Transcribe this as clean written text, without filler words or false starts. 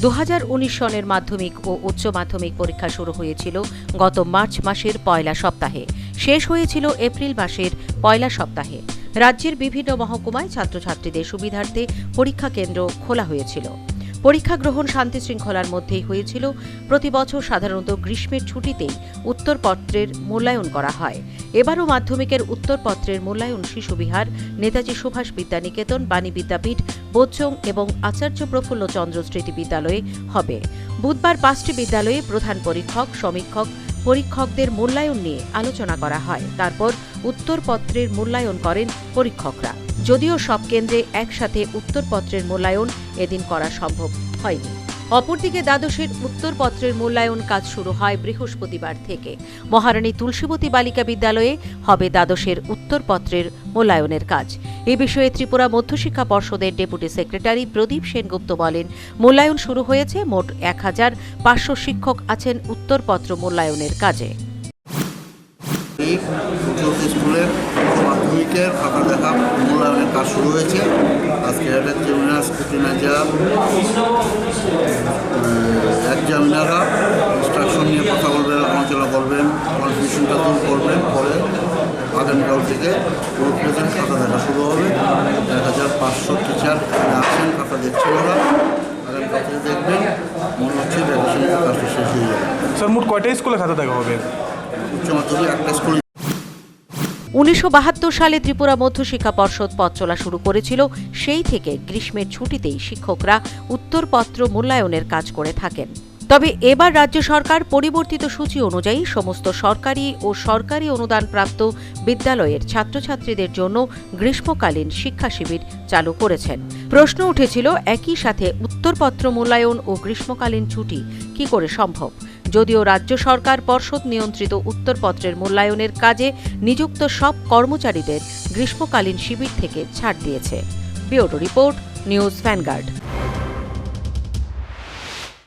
2019 সনের মাধ্যমিক ও উচ্চ মাধ্যমিক পরীক্ষা শুরু হয়েছিল গত মার্চ মাসের পয়লা সপ্তাহে, শেষ হয়েছিল এপ্রিল মাসের পয়লা সপ্তাহে। রাজ্যের বিভিন্ন মহকুমায় ছাত্রছাত্রীদের সুবিধার্থে পরীক্ষা কেন্দ্র খোলা হয়েছিল। পরীক্ষা গ্রহণ শান্তি শৃঙ্খলার মধ্যেই হয়েছিল। প্রতি বছর সাধারণত গ্রীষ্মের ছুটিতেই উত্তরপত্রের মূল্যায়ন করা হয়। এবারও মাধ্যমিকের উত্তরপত্রের মূল্যায়ন শিশুবিহার, নেতাজি সুভাষ বিদ্যানিকেতন, বাণী বিদ্যাপীঠ, বোচং এবং আচার্য প্রফুল্ল চন্দ্র স্মৃতি বিদ্যালয়ে হবে। বুধবার 5টি বিদ্যালয়ে প্রধান পরীক্ষক, সমীক্ষক, পরীক্ষকদের মূল্যায়ন নিয়ে আলোচনা করা হয়। তারপর উত্তরপত্রের মূল্যায়ন করেন পরীক্ষকরা। যদিও সব কেন্দ্রে একসাথে উত্তরপত্রের মূল্যায়ন এদিন করা সম্ভব হয়নি। অপরদিকে দ্বাদশের উত্তরপত্রের মূল্যায়ন কাজ শুরু হয় বৃহস্পতিবার থেকে। মহারানী তুলসীবতী বালিকা বিদ্যালয়ে হবে দ্বাদশের উত্তরপত্রের মূল্যায়নের কাজ। এ বিষয়ে ত্রিপুরা মধ্যশিক্ষা পর্ষদের ডেপুটি সেক্রেটারি প্রদীপ সেনগুপ্ত বলেন, মূল্যায়ন শুরু হয়েছে। মোট 1500 শিক্ষক আছেন উত্তরপত্র মূল্যায়নের কাজে। স্কুলের মাধ্যমিকের খাতা দেখা মূল্যায়নের কাজ শুরু হয়েছে। আজকে এক্সামিনাররা ইনস্ট্রাকশন নিয়ে কথা বলবেন, আলোচনা করবেন, কনফিউশনটা দূর করবেন। পরে আগামীকাল থেকে প্রেজেন্ট খাতা দেখা শুরু হবে। 1500 টিচার আছেন, খাতা দেখছেন ওরা। আগামীকাল থেকে দেখবেন, মনে হচ্ছে গ্র্যাজুয়েশনের কাজটা শেষ হয়ে যাবে। স্যার, মোট কয়টা স্কুলে খাতা দেখা হবে? উচ্চ মাধ্যমিক একটা স্কুল। 1972 সালে ত্রিপুরা মধ্যশিক্ষা পর্ষদ পথ চলা শুরু করেছিল। সেই থেকে গ্রীষ্মের ছুটিতেই শিক্ষকরা উত্তরপত্র মূল্যায়নের কাজ করে থাকেন। তবে এবার রাজ্য সরকার পরিবর্তিত সূচি অনুযায়ী সমস্ত সরকারি ও সরকারি অনুদানপ্রাপ্ত বিদ্যালয়ের ছাত্রছাত্রীদের জন্য গ্রীষ্মকালীন শিক্ষা শিবির চালু করেছেন। প্রশ্ন উঠেছিল, একই সাথে উত্তরপত্র মূল্যায়ন ও গ্রীষ্মকালীন ছুটি কি করে সম্ভব? যদিও রাজ্য সরকার পর্ষদ নিয়ন্ত্রিত উত্তরপত্রের মূল্যায়নের কাজে নিযুক্ত সব কর্মচারীদের গ্রীষ্মকালীন শিবির থেকে ছাড় দিয়েছে। Bureau report, news vanguard.